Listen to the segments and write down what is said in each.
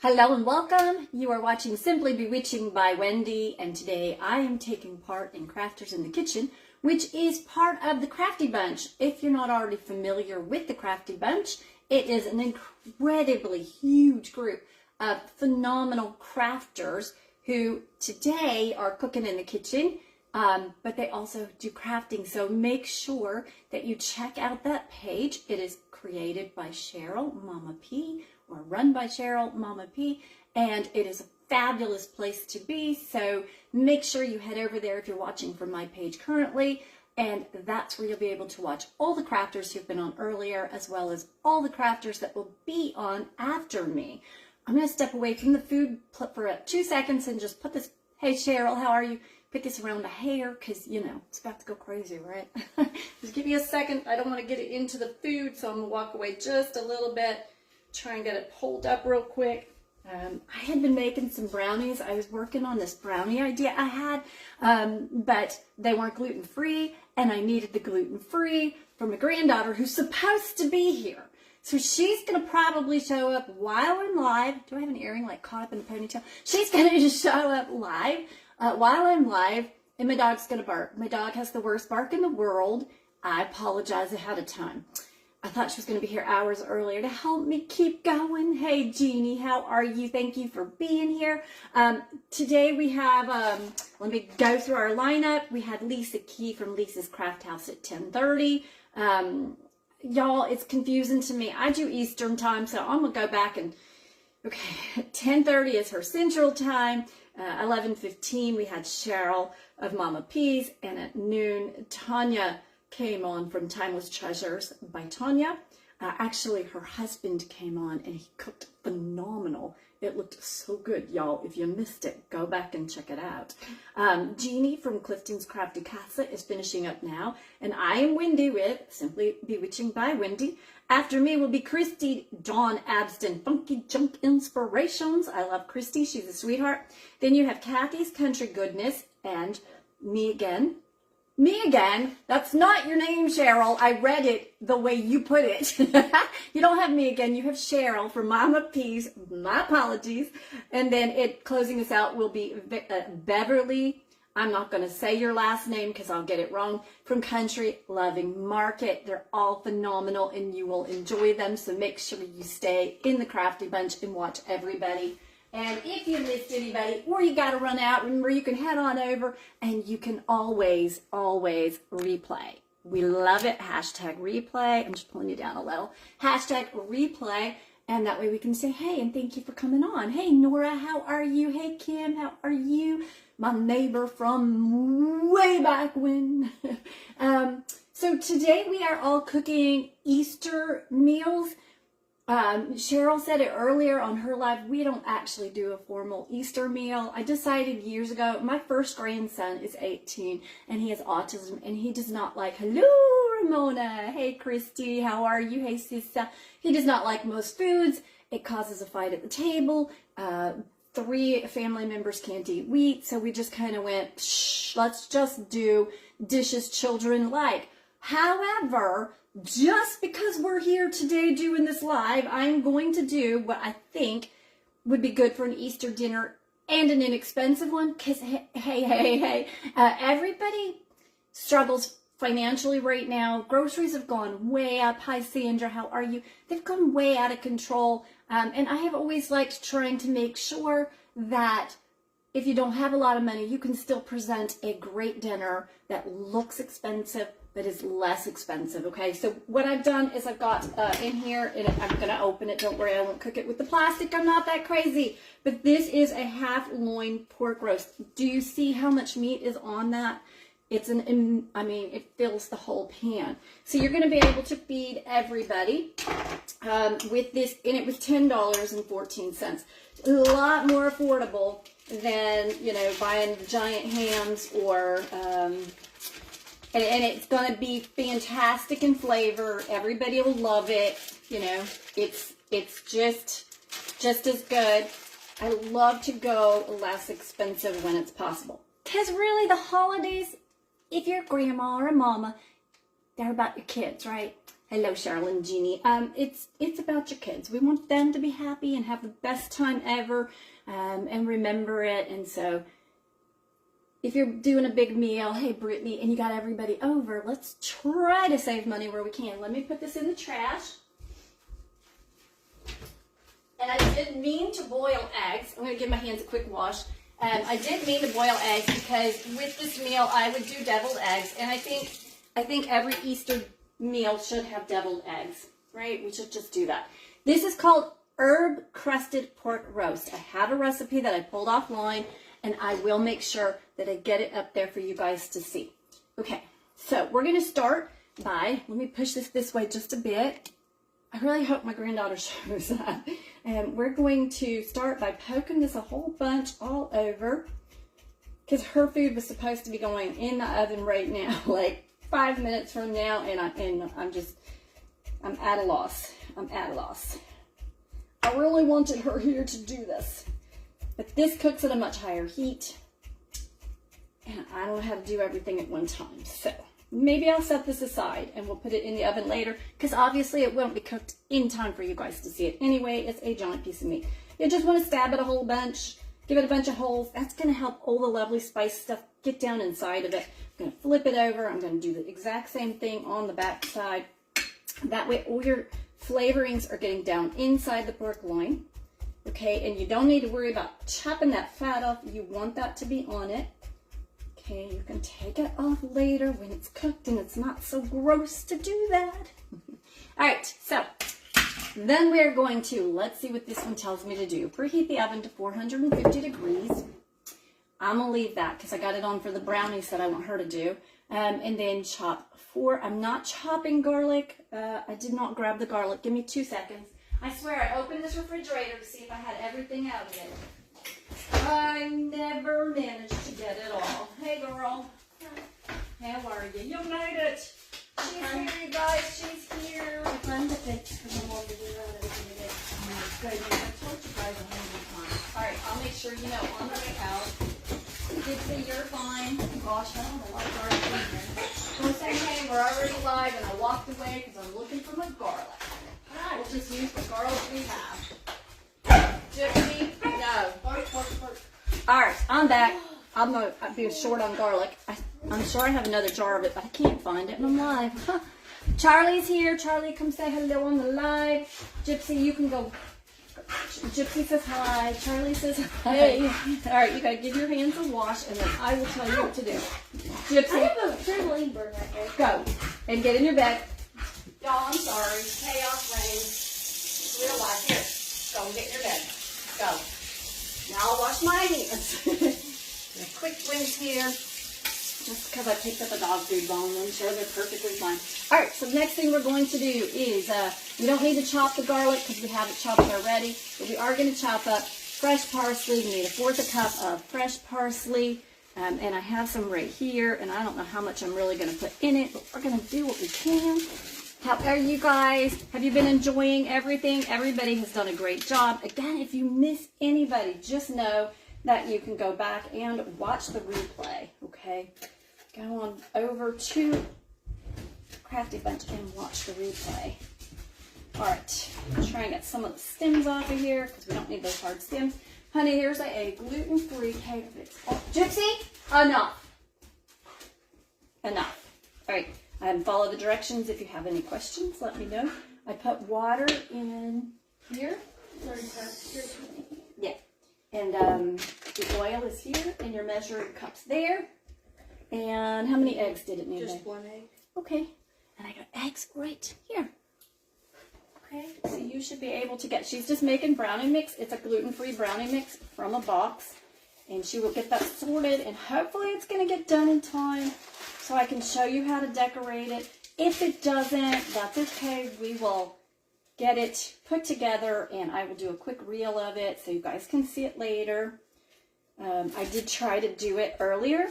Hello and welcome. You are watching Simply Bewitching by Wendy, and today I am taking part in Crafters in the Kitchen, which is part of the Crafty Bunch. If you're not already familiar with the Crafty Bunch, it is an incredibly huge group of phenomenal crafters who today are cooking in the kitchen, but they also do crafting. So make sure that you check out that page. It is created by Cheryl Mama P, or run by Cheryl Mama P, and it is a fabulous place to be. So make sure you head over there if you're watching from my page currently, and that's where you'll be able to watch all the crafters who've been on earlier, as well as all the crafters that will be on after me. I'm going to step away from the food for 2 seconds and just put this, hey Cheryl, how are you? Put this around the hair, because, you know, it's about to go crazy, right? Just give me a second. I don't want to get it into the food, so I'm going to walk away just a little bit. Try and get it pulled up real quick. I had been making some brownies. I was working on this brownie idea I had, but they weren't gluten-free, and I needed the gluten-free for my granddaughter who's supposed to be here. So she's going to probably show up while I'm live. Do I have an earring like caught up in a ponytail? She's going to just show up live while I'm live, and my dog's going to bark. My dog has the worst bark in the world. I apologize ahead of time. I thought she was going to be here hours earlier to help me keep going. Hey, Jeannie, how are you? Thank you for being here. Today we have, let me go through our lineup. We had Lisa Key from Lisa's Craft House at 10:30. Y'all, it's confusing to me. I do Eastern time, so I'm going to go back and, okay, 10:30 is her Central time. 11:15 we had Cheryl of Mama P's, and at noon, Tanya came on from Timeless Treasures by Tanya. Actually, her husband came on and he cooked phenomenal. It looked so good, y'all. If you missed it, go back and check it out. Jeannie from Clifton's Crafty Casa is finishing up now, and I am Wendy with Simply Bewitching by Wendy. After me will be Christy Dawn Abston, Funky Junk Inspirations. I love Christy. She's a sweetheart. Then you have Kathy's Country Goodness and me again. Me again? That's not your name, Cheryl. I read it the way you put it. You don't have me again. You have Cheryl from Mama P's. My apologies. And then closing us out will be Beverly. I'm not going to say your last name because I'll get it wrong. From Country Loving Market. They're all phenomenal and you will enjoy them. So make sure you stay in the Crafty Bunch and watch everybody. And if you missed anybody or you got to run out, remember you can head on over and you can always, always replay. We love it. Hashtag replay. I'm just pulling you down a little. Hashtag replay. And that way we can say, hey, and thank you for coming on. Hey, Nora, how are you? Hey, Kim, how are you? My neighbor from way back when. So today we are all cooking Easter meals. Cheryl said it earlier on her live, we don't actually do a formal Easter meal. I decided years ago, my first grandson is 18 and he has autism and he does not like, hello Ramona, hey Christy, how are you, hey Sissa. He does not like most foods. It causes a fight at the table. 3 family members can't eat wheat, so we just kind of went, shh, let's just do dishes children like. However, just because we're here today doing this live, I'm going to do what I think would be good for an Easter dinner and an inexpensive one. Because, hey, everybody struggles financially right now. Groceries have gone way up. Hi, Sandra, how are you? They've gone way out of control. And I have always liked trying to make sure that if you don't have a lot of money, you can still present a great dinner that looks expensive, but is less expensive, okay? So what I've done is I've got in here, and I'm gonna open it, don't worry, I won't cook it with the plastic, I'm not that crazy. But this is a half loin pork roast. Do you see how much meat is on that? It's it fills the whole pan. So you're gonna be able to feed everybody with this, and it was $10.14. A lot more affordable than, you know, buying giant hams or, and it's going to be fantastic in flavor. Everybody will love it. You know, it's just as good. I love to go less expensive when it's possible. Because really the holidays, if you're a grandma or a mama, they're about your kids, right? Hello, Cheryl and Jeannie. It's about your kids. We want them to be happy and have the best time ever, and remember it. And so, if you're doing a big meal, hey Brittany, and you got everybody over, let's try to save money where we can. Let me put this in the trash. And I did mean to boil eggs. I'm going to give my hands a quick wash. I did mean to boil eggs because with this meal I would do deviled eggs, and I think every Easter meal should have deviled eggs, right? We should just do that. This is called herb crusted pork roast. I have a recipe that I pulled offline, and I will make sure that I get it up there for you guys to see. Okay, so we're going to start by, let me push this way just a bit. I really hope my granddaughter shows up. And we're going to start by poking this a whole bunch all over, because her food was supposed to be going in the oven right now, like 5 minutes from now, and I'm at a loss. I'm at a loss. I really wanted her here to do this, but this cooks at a much higher heat, and I don't know how to do everything at one time. So maybe I'll set this aside and we'll put it in the oven later, because obviously it won't be cooked in time for you guys to see it. Anyway, it's a giant piece of meat. You just want to stab it a whole bunch, give it a bunch of holes. That's going to help all the lovely spice stuff get down inside of it. I'm going to flip it over. I'm going to do the exact same thing on the back side. That way all your flavorings are getting down inside the pork loin. Okay, and you don't need to worry about chopping that fat off. You want that to be on it. Okay, you can take it off later when it's cooked and it's not so gross to do that. All right, so then we're going to, let's see what this one tells me to do. Preheat the oven to 450 degrees. I'm going to leave that because I got it on for the brownies that I want her to do. And then chop 4. I'm not chopping garlic. I did not grab the garlic. Give me 2 seconds. I swear I opened this refrigerator to see if I had everything out of it. I never managed to get it all. Hey, girl. How are you? You made it. She's here, you guys. She's here. I found the fix because I wanted to do that. Good. I told you guys 100 times. All right, I'll make sure you know on the way out. Dixie, you're fine. Gosh, I don't know why garlic in here. Don't say, hey, we're already live, and I walked away because I'm looking for my garlic. We'll just use the garlic we have. Gypsy, no. All right, I'm back. I'm going to be short on garlic. I'm sure I have another jar of it, but I can't find it, and I'm live. Charlie's here. Charlie, come say hello on the live. Gypsy, you can go. Gypsy says hi. Charlie says hi. Hey. All right, you got to give your hands a wash, and then I will tell you what to do. Gypsy. I have a trampoline burn right there. Go. And get in your bed. Y'all, I'm sorry. Chaos reigns. Real life. Here. Go and get in your bed. Go. Now I'll wash my hands. A quick rinse here. Just because I picked up a dog food bone, I'm sure they're perfectly fine. All right, so the next thing we're going to do is, we don't need to chop the garlic because we have it chopped already, but we are going to chop up fresh parsley. We need 1/4 cup of fresh parsley, and I have some right here, and I don't know how much I'm really going to put in it, but we're going to do what we can. How are you guys? Have you been enjoying everything? Everybody has done a great job. Again, if you miss anybody, just know that you can go back and watch the replay, okay? Go on over to Crafty Bunch and watch the replay. All right, try and get some of the stems off of here because we don't need those hard stems. Honey, here's a gluten-free cake mix. Oh, Gypsy, enough. Enough. All right, follow the directions. If you have any questions, let me know. I put water in here. 30 cups. Yeah. And the oil is here, and your measuring cup's there. And how many eggs did it need? Just 1 egg. Okay. And I got eggs right here. Okay. So you should be able to get, she's just making brownie mix. It's a gluten-free brownie mix from a box. And she will get that sorted, and hopefully it's going to get done in time so I can show you how to decorate it. If it doesn't, that's okay. We will get it put together, and I will do a quick reel of it so you guys can see it later. I did try to do it earlier.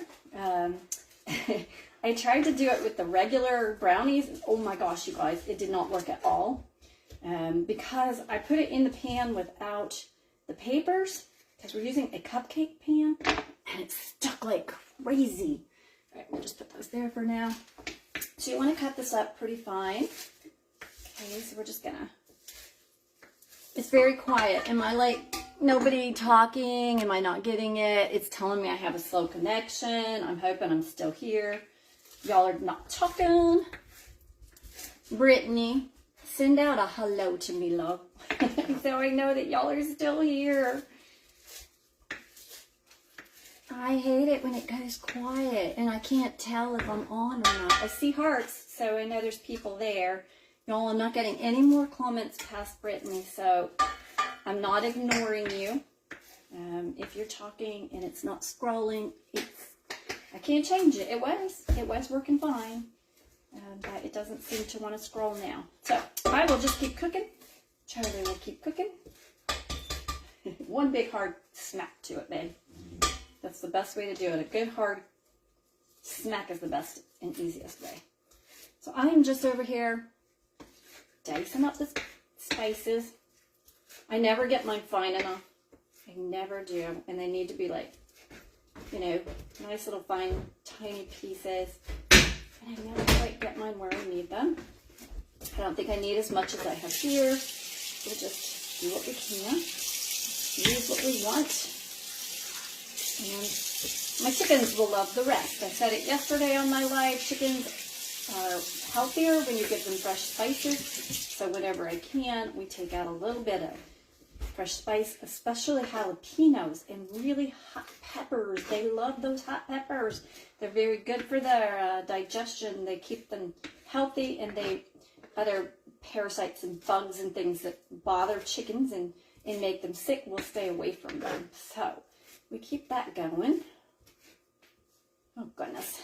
I tried to do it with the regular brownies. Oh my gosh, you guys, it did not work at all. Because I put it in the pan without the papers, because we're using a cupcake pan, and it stuck like crazy. All right, we'll just put those there for now. So you want to cut this up pretty fine. Okay, so we're just gonna, it's very quiet. Am I like nobody talking? Am I not getting it? It's telling me I have a slow connection. I'm hoping I'm still here. Y'all are not talking. Brittany, send out a hello to me, love. So I know that y'all are still here. I hate it when it goes quiet and I can't tell if I'm on or not. I see hearts, so I know there's people there. Y'all, I'm not getting any more comments past Brittany, so I'm not ignoring you. If you're talking and it's not scrolling, I can't change it. It was working fine, but it doesn't seem to want to scroll now. So I will just keep cooking. Charlie will keep cooking. One big hard smack to it, babe. That's the best way to do it. A good hard smack is the best and easiest way. So I'm just over here dicing up the spices. I never get mine fine enough. I never do. And they need to be like, you know, nice little fine, tiny pieces. And I never quite get mine where I need them. I don't think I need as much as I have here. We'll just do what we can. Use what we want. And my chickens will love the rest. I said it yesterday on my live. Chickens are healthier when you give them fresh spices. So whenever I can, we take out a little bit of fresh spice, especially jalapenos and really hot peppers. They love those hot peppers. They're very good for their digestion. They keep them healthy, and other parasites and bugs and things that bother chickens and make them sick will stay away from them. So we keep that going. Oh goodness,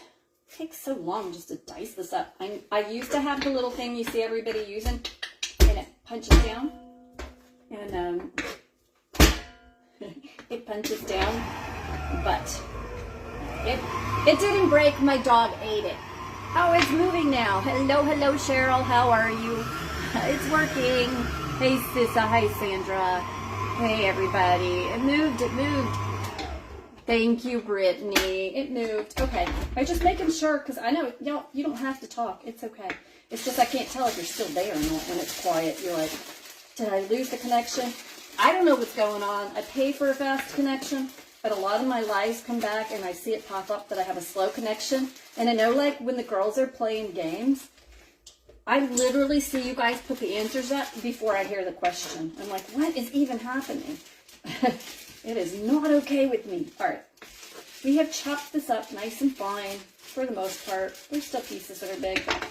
it takes so long just to dice this up. I used to have the little thing you see everybody using, and it punches down, and it punches down, but it didn't break. My dog ate it. Oh, it's moving now. Hello, Cheryl. How are you? It's working. Hey, Sissa. Hi, Sandra. Hey, everybody. It moved. Thank you, Brittany. It moved. Okay. I'm just making sure, because I know you don't have to talk. It's okay. It's just I can't tell if you're still there or not when it's quiet. You're like, did I lose the connection? I don't know what's going on. I pay for a fast connection, but a lot of my lives come back and I see it pop up that I have a slow connection. And I know, like, when the girls are playing games, I literally see you guys put the answers up before I hear the question. I'm like, what is even happening? It is not okay with me. All right. We have chopped this up nice and fine for the most part. There's still pieces that are big, but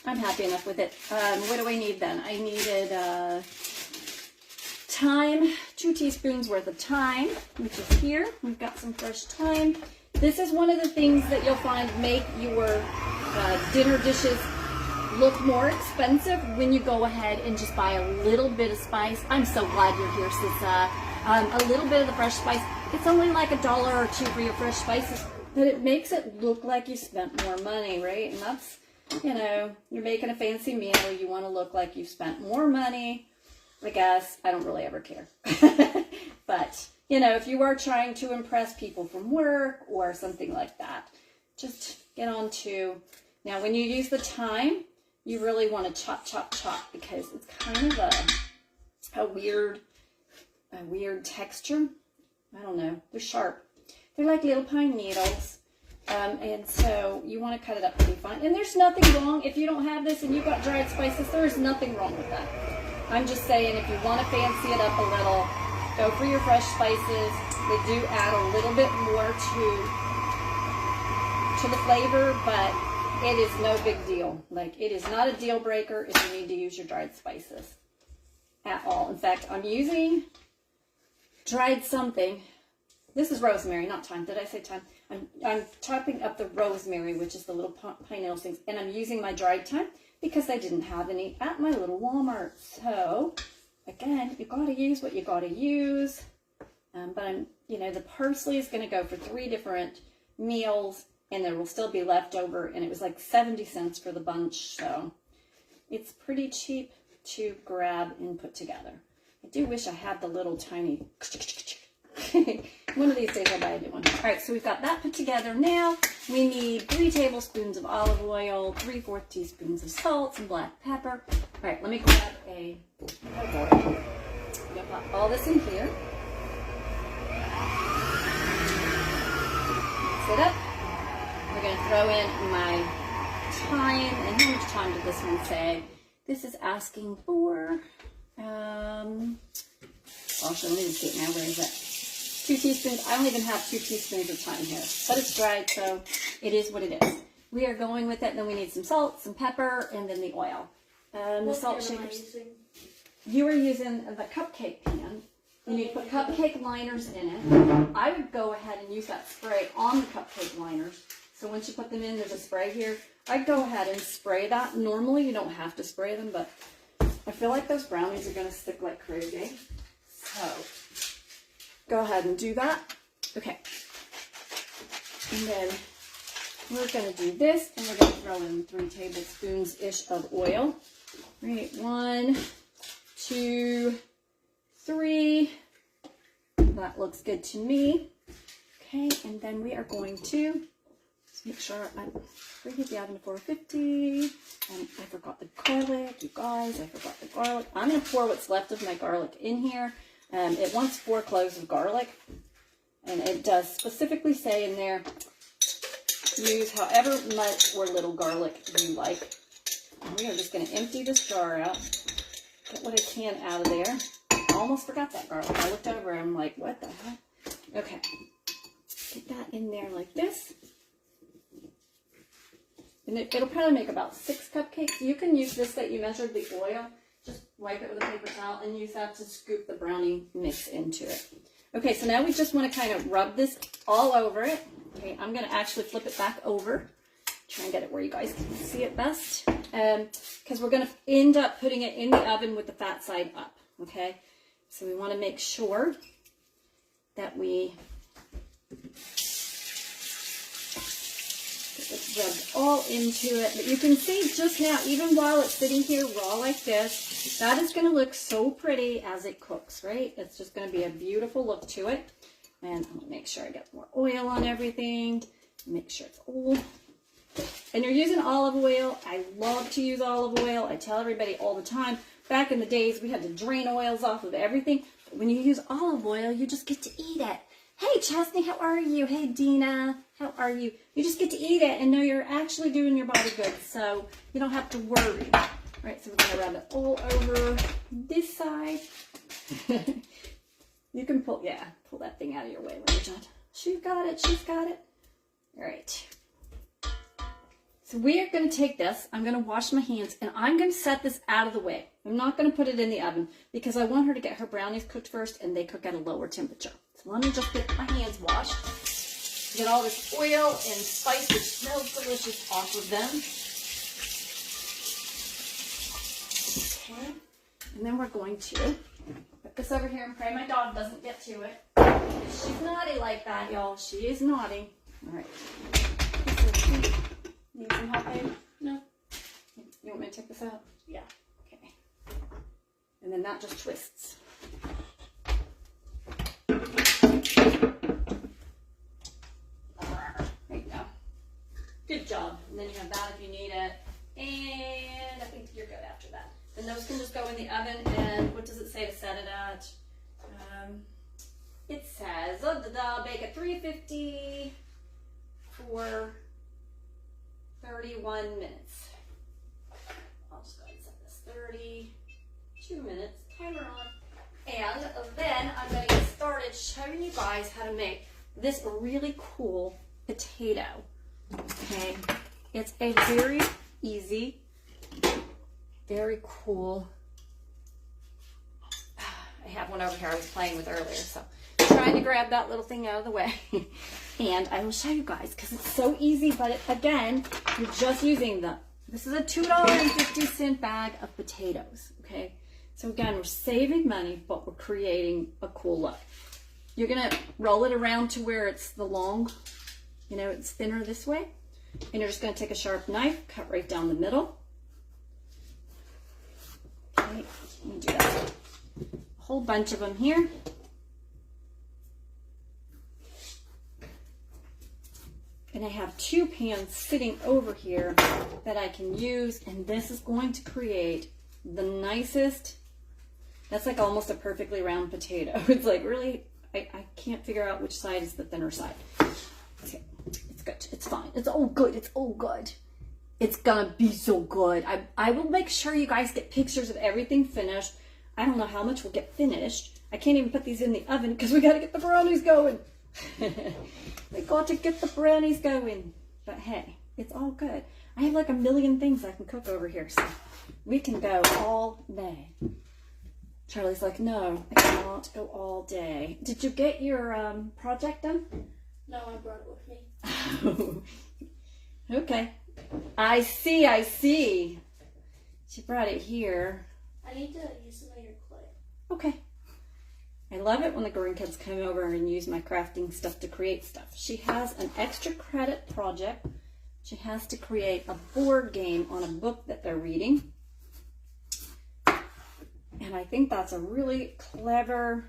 I'm happy enough with it. What do I need then? I needed thyme, 2 teaspoons worth of thyme, which is here. We've got some fresh thyme. This is one of the things that you'll find make your dinner dishes look more expensive when you go ahead and just buy a little bit of spice. I'm so glad you're here, Sissa. A little bit of the fresh spice. It's only like $1 or $2 for your fresh spices, but it makes it look like you spent more money, right? And that's, you know, you're making a fancy meal. You want to look like you've spent more money. I guess I don't really ever care. But, you know, if you are trying to impress people from work or something like that, just get on to. Now, when you use the thyme, you really want to chop, because it's kind of a weird texture. I don't know. They're sharp. They're like little pine needles. And so you want to cut it up pretty fine. And there's nothing wrong if you don't have this and you've got dried spices. There is nothing wrong with that. I'm just saying, if you want to fancy it up a little, go for your fresh spices. They do add a little bit more to the flavor, but it is no big deal. Like, it is not a deal breaker if you need to use your dried spices at all. In fact, I'm using dried something. This is rosemary, not thyme. Did I say thyme? I'm chopping up the rosemary, which is the little pine needle things, and I'm using my dried thyme because I didn't have any at my little Walmart. So, again, you got to use what you got to use. But the parsley is going to go for 3 different meals, and there will still be left over, and it was like 70 cents for the bunch, so it's pretty cheap to grab and put together. I do wish I had the little tiny one of these days I'll buy a new one. All right, so we've got that put together. Now we need 3 tablespoons of olive oil, 3/4 teaspoons of salt, some black pepper, All right, let me grab a bowl. I'm gonna put all this in here. Mix it up. We're gonna throw in my thyme, and how much time did this one say? This is asking for, actually, let me just get now, where is it? 2 teaspoons. I don't even have 2 teaspoons of thyme here, but it's dried, so it is what it is. We are going with it, then we need some salt, some pepper, and then the oil. The salt shakers. You are using the cupcake pan. You need to put cupcake liners in it. I would go ahead and use that spray on the cupcake liners. So once you put them in, there's a spray here. I'd go ahead and spray that. Normally, you don't have to spray them, but I feel like those brownies are going to stick like crazy. So go ahead and do that. Okay. And then we're going to do this, and we're going to throw in 3 tablespoons-ish of oil. Right, 1, 2, 3. That looks good to me. Okay, and then we are going to just make sure I preheat the oven to 450. And I forgot the garlic, you guys. I forgot the garlic. I'm going to pour what's left of my garlic in here. It wants 4 cloves of garlic, and it does specifically say in there, use however much or little garlic you like. And we are just going to empty this jar out, get what I can out of there. I almost forgot that garlic. I looked over and I'm like, what the heck? Okay, get that in there like this. And it'll probably make about 6 cupcakes. You can use this that you measured the oil. Just wipe it with a paper towel and use that to scoop the brownie mix into it. Okay, so now we just want to kind of rub this all over it. Okay, I'm going to actually flip it back over. Try and get it where you guys can see it best. Because we're going to end up putting it in the oven with the fat side up. Okay, so we want to make sure that we get it rubbed all into it. But you can see just now, even while it's sitting here raw like this, that is going to look so pretty as it cooks, right? It's just going to be a beautiful look to it. And I'm going to make sure I get more oil on everything. Make sure it's old. And you're using olive oil. I love to use olive oil. I tell everybody all the time. Back in the days, we had to drain oils off of everything. But when you use olive oil, you just get to eat it. Hey, Chesney, how are you? Hey, Dina, how are you? You just get to eat it and know you're actually doing your body good. So you don't have to worry. All right, so we're going to rub it all over this side. You can pull that thing out of your way, John. She's got it. She's got it. All right. So we are going to take this. I'm going to wash my hands, and I'm going to set this out of the way. I'm not going to put it in the oven because I want her to get her brownies cooked first, and they cook at a lower temperature. So let me just get my hands washed. Get all this oil and spice, which smells delicious, off of them. Okay. And then we're going to put this over here and pray my dog doesn't get to it. She's naughty like that, y'all. She is naughty. All right. Need some help, babe? No? You want me to take this out? Yeah. Okay. And then that just twists. There you go. Good job. And then you have that if you need it. And I think you're good after that. Then those can just go in the oven. And what does it say to set it at? It says, bake at 350 for 31 minutes. I'll just go ahead and set this 32 minutes. Timer on. And then I'm going to get started showing you guys how to make this really cool potato. Okay. It's a very easy, very cool. I have one over here I was playing with earlier, so I'm trying to grab that little thing out of the way. And I will show you guys because it's so easy, but again, you're just using this is a $2.50 bag of potatoes, okay? So again, we're saving money, but we're creating a cool look. You're gonna roll it around to where it's the long, it's thinner this way. And you're just gonna take a sharp knife, cut right down the middle. Okay, let me do that. A whole bunch of them here. And I have 2 pans sitting over here that I can use, and this is going to create the nicest. That's like almost a perfectly round potato. It's like really, I can't figure out which side is the thinner side. Okay, it's good. It's fine. It's all good. It's all good. It's gonna be so good. I will make sure you guys get pictures of everything finished. I don't know how much will get finished. I can't even put these in the oven because we got to get the brownies going. We got to get the brownies going. But hey, it's all good. I have like a million things I can cook over here, so we can go all day. Charlie's like, no, I cannot go all day. Did you get your project done? No, I brought it with me. Okay. I see. She brought it here. I need to use some of your clay. Okay. I love it when the grandkids come over and use my crafting stuff to create stuff. She has an extra credit project. She has to create a board game on a book that they're reading. And I think that's a really clever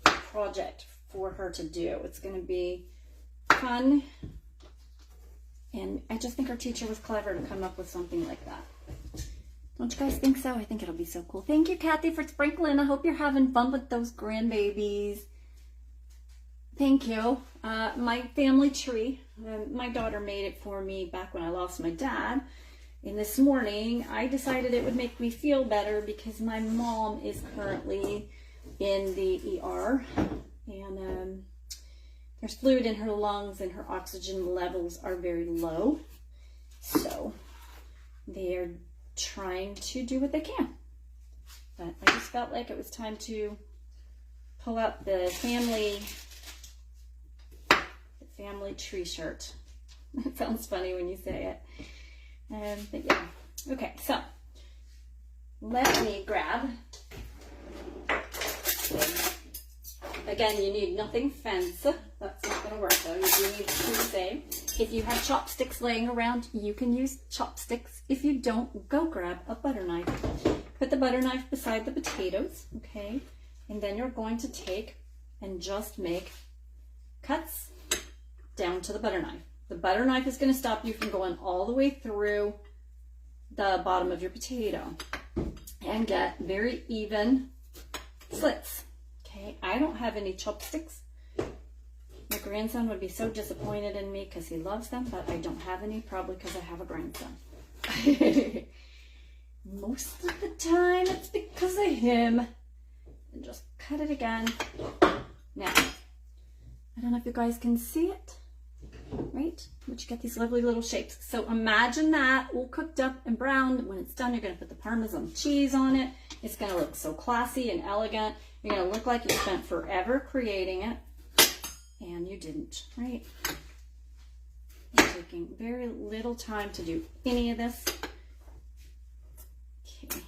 project for her to do. It's going to be fun. And I just think our teacher was clever to come up with something like that. Don't you guys think so? I think it'll be so cool. Thank you, Kathy, for sprinkling. I hope you're having fun with those grandbabies. Thank you. My family tree, my daughter made it for me back when I lost my dad. And this morning, I decided it would make me feel better because my mom is currently in the ER. And there's fluid in her lungs and her oxygen levels are very low. So they're trying to do what they can. But I just felt like it was time to pull out the family tree shirt. It sounds funny when you say it. But yeah. Okay, so let me grab. Again, you need nothing fancy. That's not going to work though. You do need to do the same. If you have chopsticks laying around, you can use chopsticks. If you don't, go grab a butter knife. Put the butter knife beside the potatoes, okay? And then you're going to take and just make cuts down to the butter knife. The butter knife is going to stop you from going all the way through the bottom of your potato and get very even slits. Okay, I don't have any chopsticks. My grandson would be so disappointed in me because he loves them, but I don't have any, probably because I have a grandson. Most of the time it's because of him. And just cut it again. Now, I don't know if you guys can see it, right? But you get these lovely little shapes. So imagine that all cooked up and browned. When it's done, you're going to put the Parmesan cheese on it. It's going to look so classy and elegant. You're going to look like you spent forever creating it, and you didn't, right? You're taking very little time to do any of this. Okay.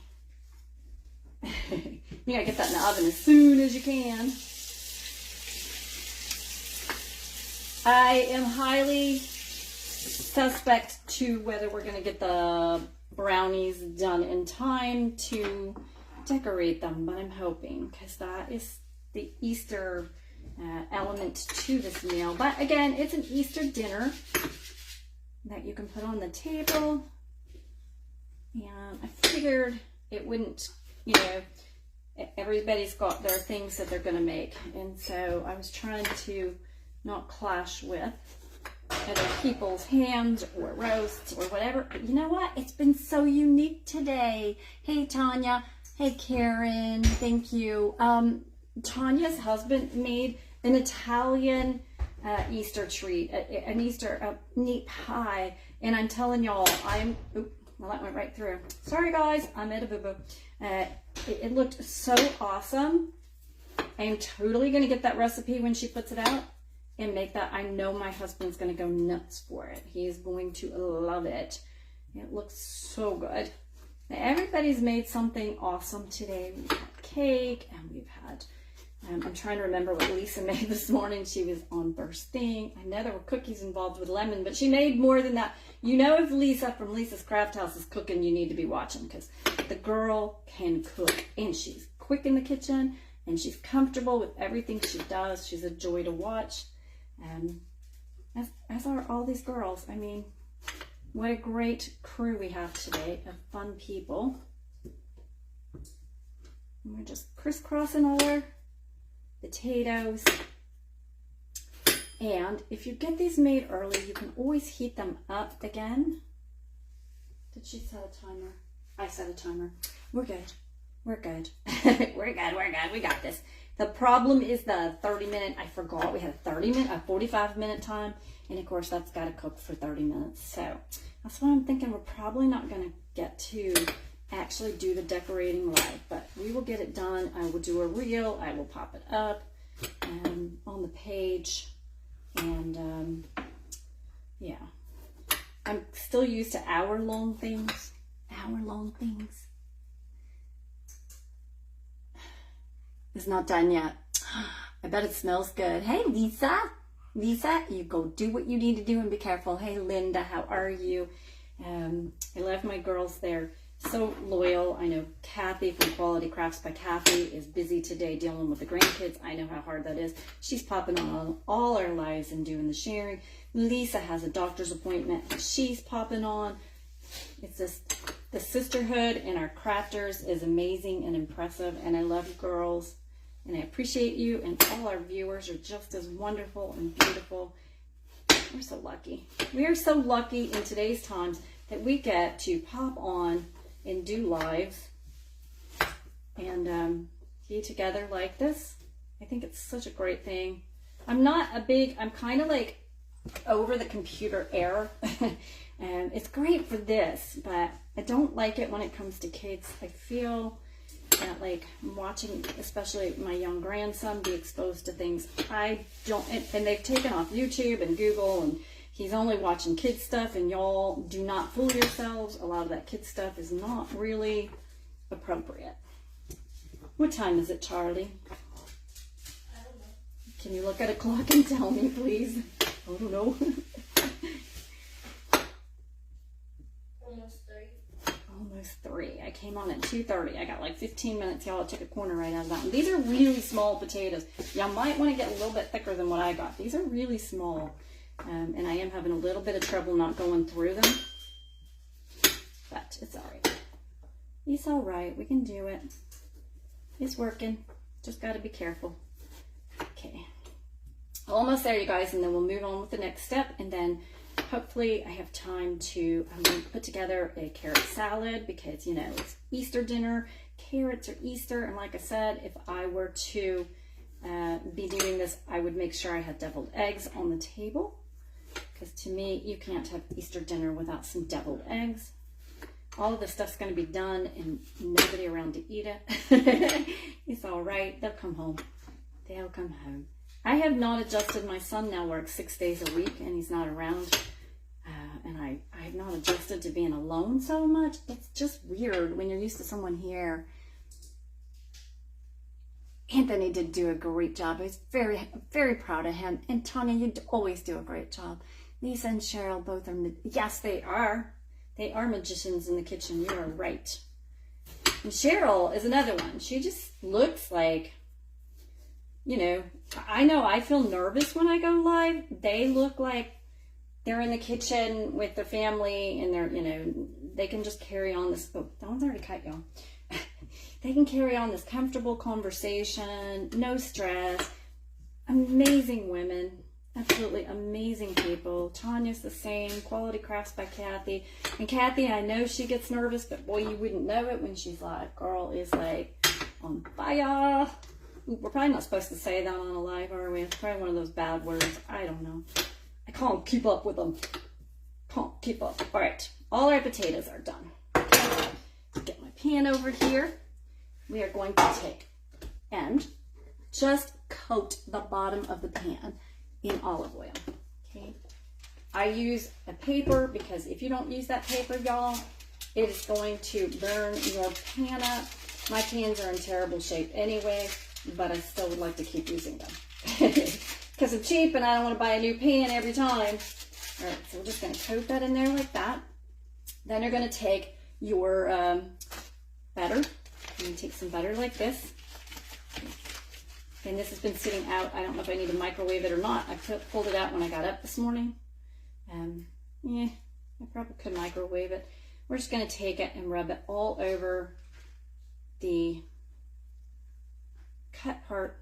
You got to get that in the oven as soon as you can. I am highly suspect to whether we're going to get the brownies done in time to decorate them, but I'm hoping, because that is the Easter element to this meal. But again, it's an Easter dinner that you can put on the table, and I figured it wouldn't, you know, everybody's got their things that they're going to make, and so I was trying to not clash with other people's hams or roasts or whatever. But you know what? It's been so unique today. Hey, Tanya. Hey, Karen. Thank you. Tanya's husband made an Italian Easter treat, an Easter neat pie. And I'm telling y'all, well, that went right through. Sorry, guys. I made a boo-boo. It looked so awesome. I am totally going to get that recipe when she puts it out and make that. I know my husband's going to go nuts for it. He is going to love it. It looks so good. Now, everybody's made something awesome today. We've had cake, and we've had, I'm trying to remember what Lisa made this morning. She was on first thing. I know there were cookies involved with lemon, but she made more than that. You know, if Lisa from Lisa's Craft House is cooking, you need to be watching, because the girl can cook, and she's quick in the kitchen, and she's comfortable with everything she does. She's a joy to watch. As are all these girls. I mean, what a great crew we have today of fun people. And we're just crisscrossing all our potatoes. And if you get these made early, you can always heat them up again. Did she set a timer? I set a timer. We're good. We're good. We're good. We're good. We got this. The problem is the 30-minute. I forgot we had a 45-minute time. And of course, that's got to cook for 30 minutes. So that's why I'm thinking we're probably not going to get to actually do the decorating live. But we will get it done. I will do a reel. I will pop it up on the page. And yeah, I'm still used to hour-long things. Hour-long things. It's not done yet. I bet it smells good. Hey, Lisa. Lisa, you go do what you need to do and be careful. Hey, Linda, how are you? I love my girls. They're so loyal. I know Kathy from Quality Crafts by Kathy is busy today dealing with the grandkids. I know how hard that is. She's popping on all our lives and doing the sharing. Lisa has a doctor's appointment. She's popping on. It's just the sisterhood and our crafters is amazing and impressive. And I love you girls. And I appreciate you. And all our viewers are just as wonderful and beautiful. We're so lucky. We are so lucky in today's times that we get to pop on and do lives and be together like this. I think it's such a great thing. I'm kind of like over the computer era. And it's great for this, but I don't like it when it comes to kids. I feel that like watching, especially my young grandson, be exposed to things I don't, and they've taken off YouTube and Google, and he's only watching kids stuff, and y'all do not fool yourselves. A lot of that kids stuff is not really appropriate. What time is it, Charlie? I don't know. Can you look at a clock and tell me, please? I don't know. Almost 3. Almost 3. I came on at 2:30. I got like 15 minutes, y'all. I took a corner right out of that one. These are really small potatoes. Y'all might want to get a little bit thicker than what I got. These are really small. And I am having a little bit of trouble not going through them. But it's all right. It's all right. We can do it. It's working. Just got to be careful. Okay. Almost there, you guys. And then we'll move on with the next step. And then hopefully I have time to put together a carrot salad because, you know, it's Easter dinner. Carrots are Easter. And like I said, if I were to be doing this, I would make sure I had deviled eggs on the table. Because to me, you can't have Easter dinner without some deviled eggs. All of this stuff's going to be done and nobody around to eat it. It's all right. They'll come home. They'll come home. I have not adjusted. My son now works 6 days a week and he's not around. And I have not adjusted to being alone so much. It's just weird when you're used to someone here. Anthony did do a great job. I was very, very proud of him. And Tanya, you always do a great job. Lisa and Cheryl both are, yes, they are. They are magicians in the kitchen. You are right. And Cheryl is another one. She just looks like, you know I feel nervous when I go live. They look like they're in the kitchen with their family and they're, they can just carry on this. Oh, that one's already cut, y'all. They can carry on this comfortable conversation, no stress. Amazing women, absolutely amazing people. Tanya's the same, Quality Crafts by Kathy. And Kathy, I know she gets nervous, but boy, you wouldn't know it when she's live. Girl is like on fire. Ooh, we're probably not supposed to say that on a live, are we? It's probably one of those bad words. I don't know. I can't keep up with them. Can't keep up. All right, all our potatoes are done. Get my pan over here. We are going to take and just coat the bottom of the pan in olive oil. Okay. I use a paper because if you don't use that paper, y'all, it is going to burn your pan up. My pans are in terrible shape anyway, but I still would like to keep using them because I'm cheap and I don't want to buy a new pan every time. All right, so we're just going to coat that in there like that. Then you're going to take your butter. I'm going to take some butter like this. And this has been sitting out. I don't know if I need to microwave it or not. I pulled it out when I got up this morning. Yeah, I probably could microwave it. We're just going to take it and rub it all over the cut part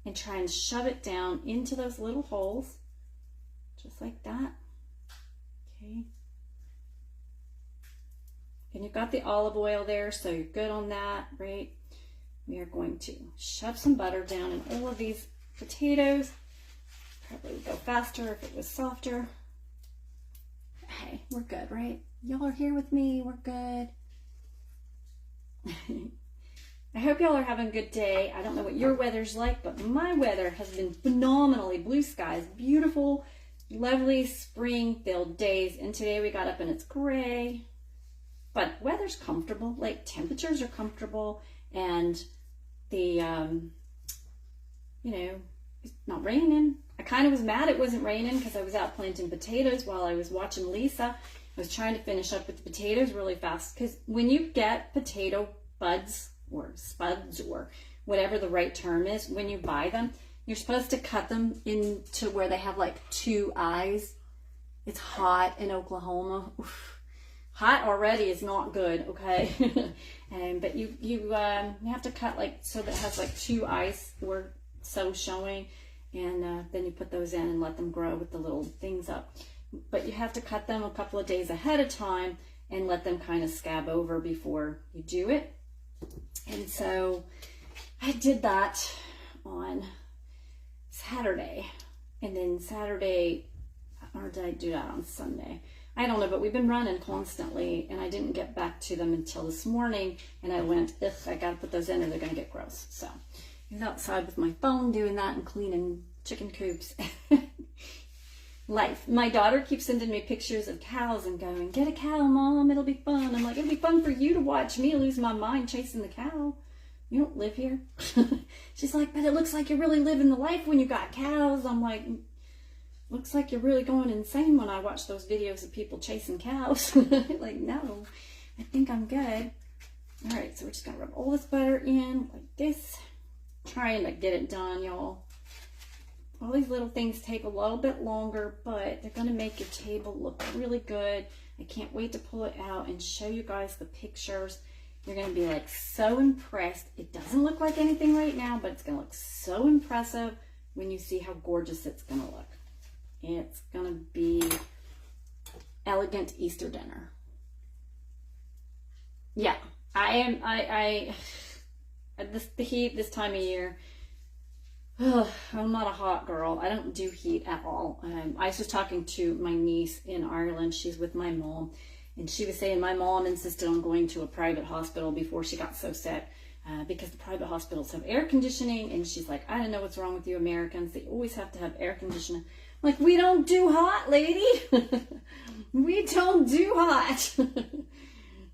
and try and shove it down into those little holes, just like that. Okay. And you've got the olive oil there, so you're good on that, right? We are going to shove some butter down in all of these potatoes. Probably would go faster if it was softer. Hey, we're good, right? Y'all are here with me, we're good. I hope y'all are having a good day. I don't know what your weather's like, but my weather has been phenomenally blue skies, beautiful, lovely spring-filled days. And today we got up and it's gray, but weather's comfortable. Like temperatures are comfortable, and the you know, it's not raining. I kind of was mad it wasn't raining because I was out planting potatoes while I was watching Lisa. I was trying to finish up with the potatoes really fast, because when you get potato buds or spuds or whatever the right term is, when you buy them, you're supposed to cut them into where they have like 2 eyes. It's hot in Oklahoma. Oof. Hot already is not good, okay? But you have to cut like so that it has like 2 eyes or so showing, and then you put those in and let them grow with the little things up. But you have to cut them a couple of days ahead of time and let them kind of scab over before you do it. And so I did that on Saturday, and then Saturday, or did I do that on Sunday? I don't know, but we've been running constantly, and I didn't get back to them until this morning, and I went, ugh, I gotta put those in or they're gonna get gross. So I was outside with my phone doing that and cleaning chicken coops. Life. My daughter keeps sending me pictures of cows and going, get a cow, Mom, it'll be fun. I'm like, it'll be fun for you to watch me lose my mind chasing the cow. You don't live here. She's like, but it looks like you're really living the life when you got cows. I'm like, looks like you're really going insane when I watch those videos of people chasing cows. Like, no, I think I'm good. All right, so we're just gonna rub all this butter in like this. Trying to get it done, y'all. All these little things take a little bit longer, but they're going to make your table look really good. I can't wait to pull it out and show you guys the pictures. You're going to be like so impressed. It doesn't look like anything right now, but it's going to look so impressive when you see how gorgeous it's going to look. It's going to be elegant Easter dinner. Yeah, the heat this time of year, I'm not a hot girl. I don't do heat at all. I was just talking to my niece in Ireland. She's with my mom, and she was saying my mom insisted on going to a private hospital before she got so sick, because the private hospitals have air conditioning, and she's like, I don't know what's wrong with you Americans. They always have to have air conditioning. I'm like, we don't do hot, lady. We don't do hot.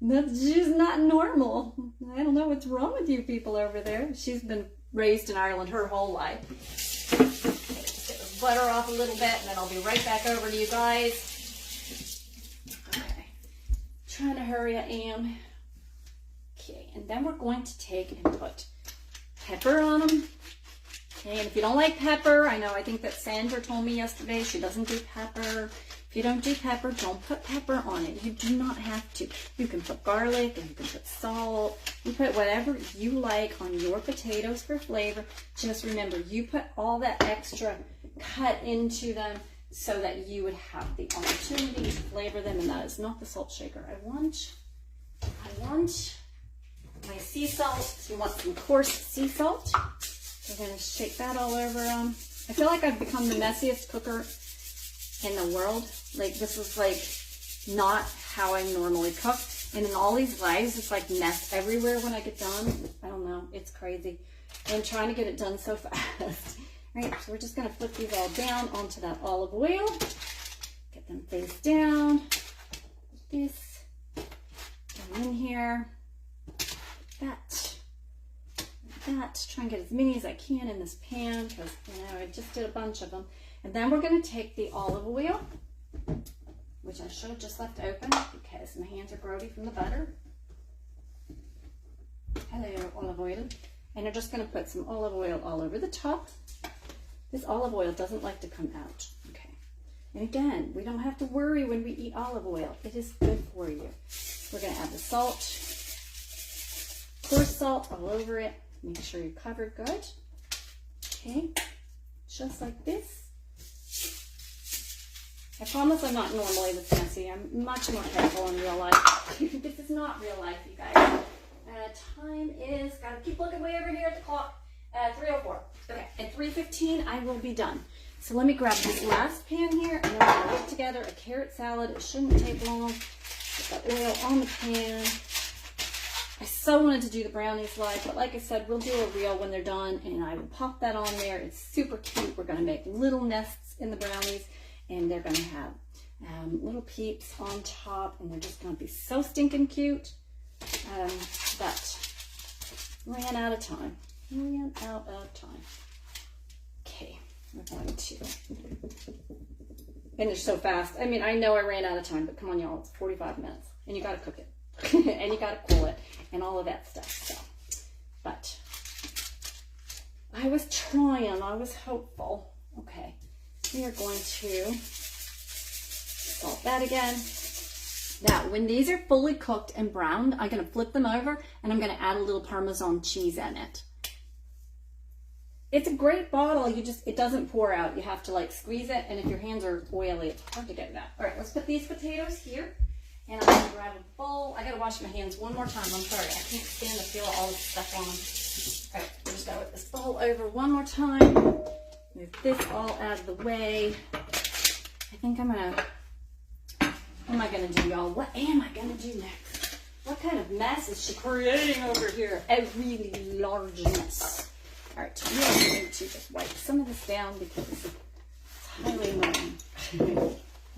That's just not normal. I don't know what's wrong with you people over there. She's been raised in Ireland her whole life. Okay, get the butter off a little bit, and then I'll be right back over to you guys. Okay, trying to hurry, I am. Okay, and then we're going to take and put pepper on them. Okay, and if you don't like pepper, I think that Sandra told me yesterday she doesn't do pepper. If you don't do pepper, don't put pepper on it. You do not have to. You can put garlic, and you can put salt. You put whatever you like on your potatoes for flavor. Just remember, you put all that extra cut into them so that you would have the opportunity to flavor them, and that is not the salt shaker. I want my sea salt. So you want some coarse sea salt. We're going to shake that all over them. I feel like I've become the messiest cooker in the world. Like, this is like not how I normally cook, and in all these lives it's like mess everywhere when I get done. I don't know, it's crazy. I'm trying to get it done so fast. Right, so we're just going to put these all down onto that olive oil, get them face down like this, down in here, that, try and get as many as I can in this pan, because I just did a bunch of them. And then we're going to take the olive oil, which I should have just left open because my hands are grody from the butter. Hello, olive oil. And you're just going to put some olive oil all over the top. This olive oil doesn't like to come out. Okay. And again, we don't have to worry when we eat olive oil. It is good for you. We're going to add the salt, coarse salt all over it. Make sure you're covered good. Okay, just like this. I promise I'm not normally this messy. I'm much more careful in real life. This is not real life, you guys. Time is, gotta keep looking way over here at the clock. 3:04. Okay, at 3:15 I will be done. So let me grab this last pan here, and then we're gonna put together a carrot salad. It shouldn't take long. Put the oil on the pan. I so wanted to do the brownies live, but like I said, we'll do a reel when they're done, and I will pop that on there. It's super cute. We're gonna make little nests in the brownies, and they're gonna have little peeps on top, and they're just gonna be so stinking cute. But ran out of time. Ran out of time. Okay, we're going to finish so fast. I mean, I know I ran out of time, but come on, y'all, it's 45 minutes, and you gotta cook it, and you gotta cool it, and all of that stuff. So, but I was trying. I was hopeful. Okay, we are going to salt that again. Now, when these are fully cooked and browned, I'm going to flip them over and I'm going to add a little Parmesan cheese in it. It's a great bottle. It doesn't pour out. You have to like squeeze it, and if your hands are oily, it's hard to get that. All right, let's put these potatoes here, and I'm going to grab a bowl. I got to wash my hands one more time. I'm sorry. I can't stand the feel of all this stuff on them. All right, we're just going to whip this bowl over one more time. Move this all out of the way. I think I'm going to... What am I going to do, y'all? What am I going to do next? What kind of mess is she creating over here? A really large mess. All right, we are going to just wipe some of this down because it's highly annoying.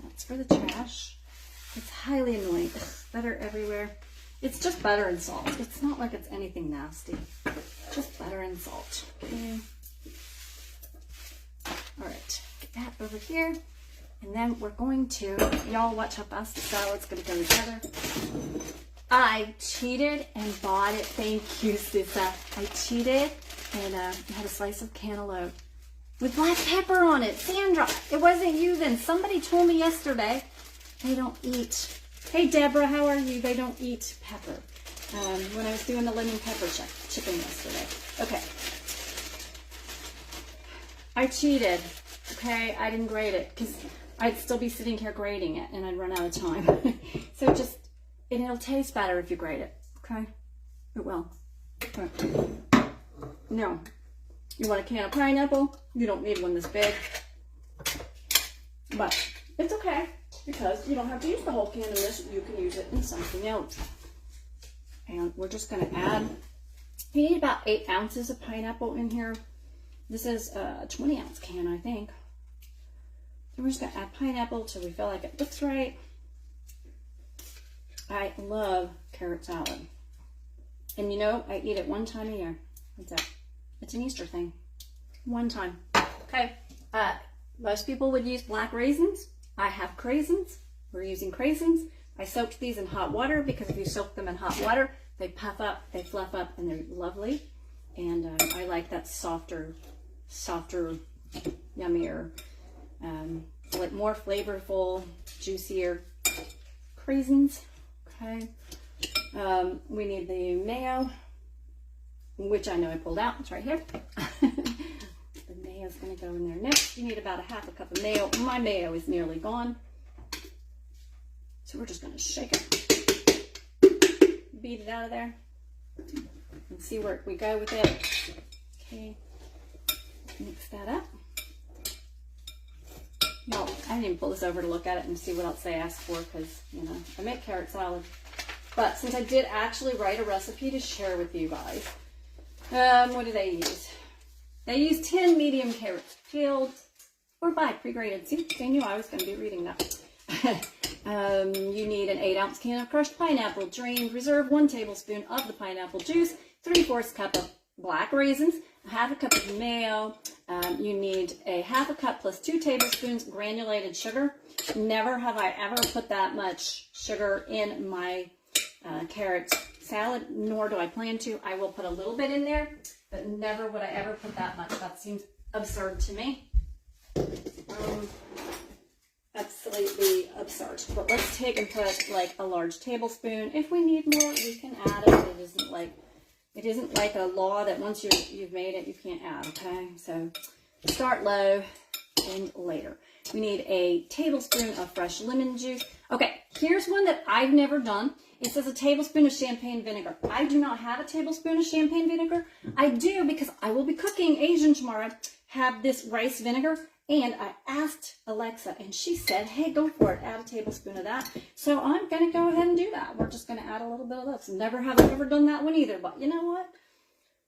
That's for the trash. It's highly annoying. Ugh, butter everywhere. It's just butter and salt. It's not like it's anything nasty. Just butter and salt. Okay. All right, get that over here. And then we're going to, y'all watch how fast the salad's going to go together. I cheated and bought it. Thank you, Sissa. I cheated and had a slice of cantaloupe with black pepper on it. Sandra, it wasn't you then. Somebody told me yesterday they don't eat. Hey, Deborah, how are you? They don't eat pepper. When I was doing the lemon pepper chicken yesterday. Okay. I cheated. Okay, I didn't grate it because I'd still be sitting here grating it and I'd run out of time. So it'll taste better if you grate it, okay? It will. Okay. No. You want a can of pineapple? You don't need one this big. But it's okay because you don't have to use the whole can of this. You can use it in something else. And we're just going to add, you need about 8 ounces of pineapple in here. This is a 20-ounce can, I think. So we're just going to add pineapple till we feel like it looks right. I love carrot salad. And you know, I eat it one time a year. That's it. It's an Easter thing. One time. Okay. Most people would use black raisins. I have craisins. We're using craisins. I soaked these in hot water because if you soak them in hot water, they puff up, they fluff up, and they're lovely. And I like that softer, yummier, like more flavorful, juicier craisins. Okay. We need the mayo, which I know I pulled out. It's right here. The mayo is going to go in there next. You need about a half a cup of mayo. My mayo is nearly gone. So we're just going to shake it. Beat it out of there. And see where we go with it. Okay. Mix that up. No, I didn't even pull this over to look at it and see what else they asked for because, you know, I make carrot salad. But since I did actually write a recipe to share with you guys, what do they use? They use 10 medium carrots, peeled or by pre-grated. See, they knew I was going to be reading that. You need an 8-ounce can of crushed pineapple, drained. Reserve 1 tablespoon of the pineapple juice, 3/4 cup of black raisins, a half a cup of mayo. You need a half a cup plus 2 tablespoons granulated sugar. Never have I ever put that much sugar in my carrot salad, nor do I plan to. I will put a little bit in there, but never would I ever put that much. That seems absurd to me. Absolutely absurd. But let's take and put like a large tablespoon. If we need more, we can add it. It isn't like It isn't like a law that once you've made it, you can't add, okay? So start low and later. We need a tablespoon of fresh lemon juice. Okay, here's one that I've never done. It says a tablespoon of champagne vinegar. I do not have a tablespoon of champagne vinegar. I do because I will be cooking Asian tomorrow, have this rice vinegar. And I asked Alexa, and she said, hey, go for it. Add a tablespoon of that. So I'm going to go ahead and do that. We're just going to add a little bit of this. Never have I ever done that one either. But you know what?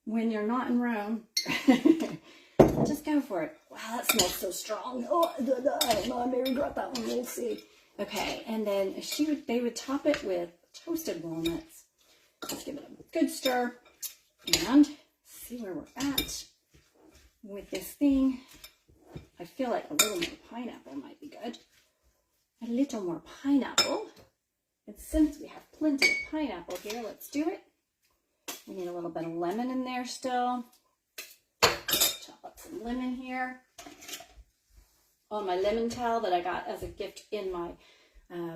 When you're not in Rome, just go for it. Wow, that smells so strong. Oh, I don't know. I may regret that one. We'll see. Okay, and then they would top it with toasted walnuts. Let's give it a good stir and see where we're at with this thing. I feel like a little more pineapple might be good. A little more pineapple. And since we have plenty of pineapple here, let's do it. We need a little bit of lemon in there still. Chop up some lemon here. On my lemon towel that I got as a gift in my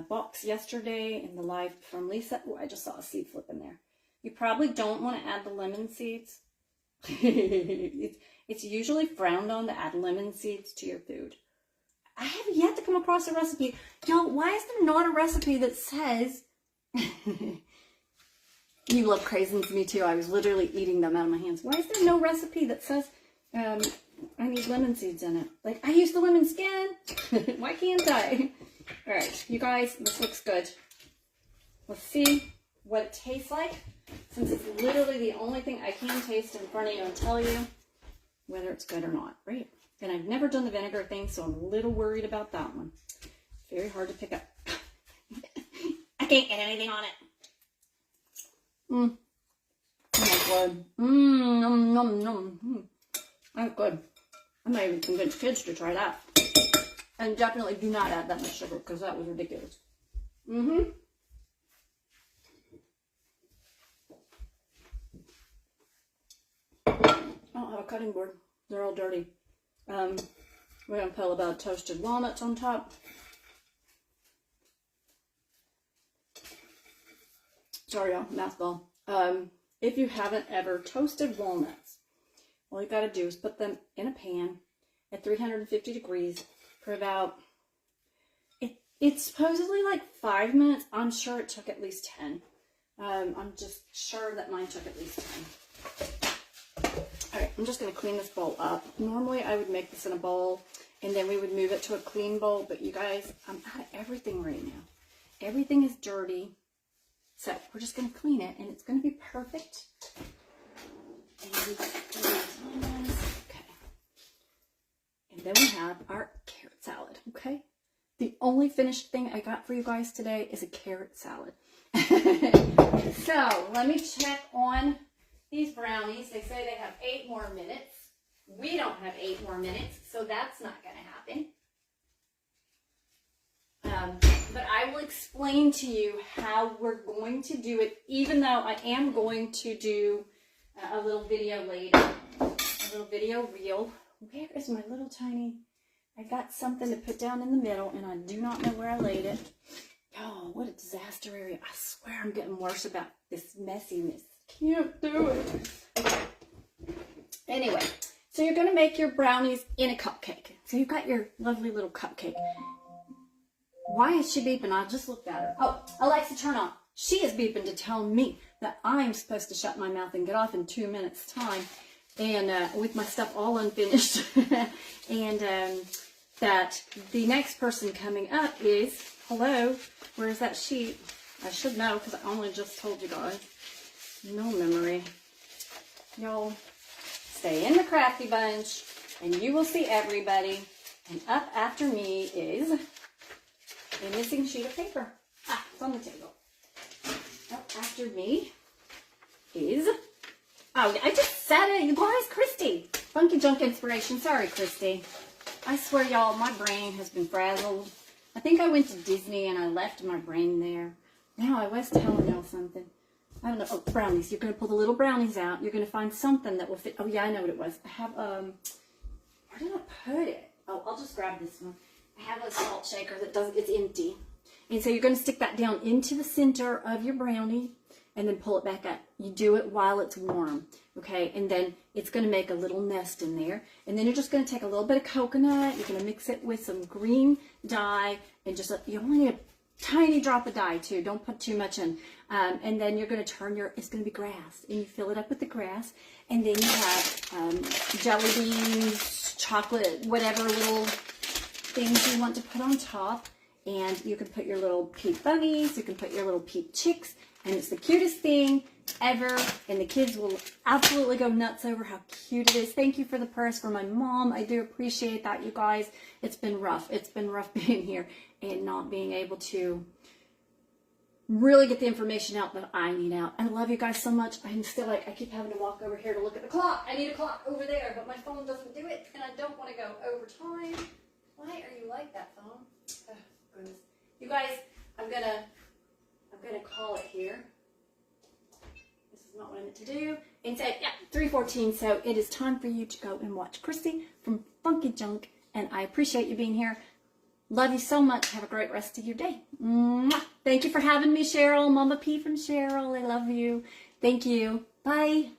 box yesterday in the live from Lisa. Oh, I just saw a seed flip in there. You probably don't want to add the lemon seeds. It's usually frowned on to add lemon seeds to your food. I have yet to come across a recipe. Y'all, why is there not a recipe that says... You love craisins, me too. I was literally eating them out of my hands. Why is there no recipe that says I need lemon seeds in it? Like, I use the lemon skin. Why can't I? All right, you guys, this looks good. Let's see what it tastes like. Since it's literally the only thing I can taste in front of you and tell you whether it's good or not, right? And I've never done the vinegar thing, so I'm a little worried about that one. Very hard to pick up. I can't get anything on it. Oh my god. Nom, nom, nom. That's good. I might even convince kids to try that. And definitely do not add that much sugar because that was ridiculous. I don't have a cutting board. They're all dirty. We're going to put a little bit of toasted walnuts on top. Sorry, y'all, mouth ball. If you haven't ever toasted walnuts, all you got to do is put them in a pan at 350 degrees for about, it's supposedly like 5 minutes. I'm sure it took at least 10. I'm just sure that mine took at least 10. All right, I'm just going to clean this bowl up. Normally, I would make this in a bowl, and then we would move it to a clean bowl. But you guys, I'm out of everything right now. Everything is dirty. So we're just going to clean it, and it's going to be perfect. Okay. And then we have our carrot salad, okay? The only finished thing I got for you guys today is a carrot salad. So let me check on these brownies. They say they have 8 more minutes. We don't have 8 more minutes, so that's not going to happen. But I will explain to you how we're going to do it, even though I am going to do a little video later, a little video reel. Where is my little tiny, I got something to put down in the middle, and I do not know where I laid it. Oh, what a disaster area. I swear I'm getting worse about this messiness. Can't do it. Okay. Anyway, so you're going to make your brownies in a cupcake. So you've got your lovely little cupcake. Why is she beeping? I just looked at her. Oh, Alexa, turn on. She is beeping to tell me that I'm supposed to shut my mouth and get off in 2 minutes' time, and with my stuff all unfinished. And that the next person coming up is, hello, where's that sheet? I should know because I only just told you guys. No memory. Y'all, stay in the Crafty Bunch, and you will see everybody. And up after me is a missing sheet of paper. Ah, it's on the table. Up after me is, oh, I just said it, you guys, Christy. Funky Junk Inspiration. Sorry, Christy. I swear, y'all, my brain has been frazzled. I think I went to Disney and I left my brain there. Now, I was telling y'all something. I don't know. Oh, brownies. You're going to pull the little brownies out. You're going to find something that will fit. Oh, yeah, I know what it was. I have, where did I put it? Oh, I'll just grab this one. I have a salt shaker that doesn't, it's empty. And so you're going to stick that down into the center of your brownie. and then pull it back up. You do it while it's warm, okay? And then it's going to make a little nest in there. And then you're just going to take a little bit of coconut. You're going to mix it with some green dye, and just you only need a tiny drop of dye too. Don't put too much in. And then you're going to turn it's going to be grass, and you fill it up with the grass. And then you have jelly beans, chocolate, whatever little things you want to put on top. And you can put your little peep bunnies, you can put your little peep chicks, and it's the cutest thing ever, and the kids will absolutely go nuts over how cute it is. Thank you for the purse for my mom. I do appreciate that, you guys. It's been rough. It's been rough being here and not being able to really get the information out that I need out. I love you guys so much. I'm still like, I keep having to walk over here to look at the clock. I need a clock over there, but my phone doesn't do it, and I don't want to go over time. Why are you like that, phone? Oh, goodness. You guys, I'm gonna call it here. This is not what I meant to do. And say, yeah, 3:14. So it is time for you to go and watch Chrissy from Funky Junk. And I appreciate you being here. Love you so much. Have a great rest of your day. Mwah. Thank you for having me, Cheryl. Mama P from Cheryl. I love you. Thank you. Bye.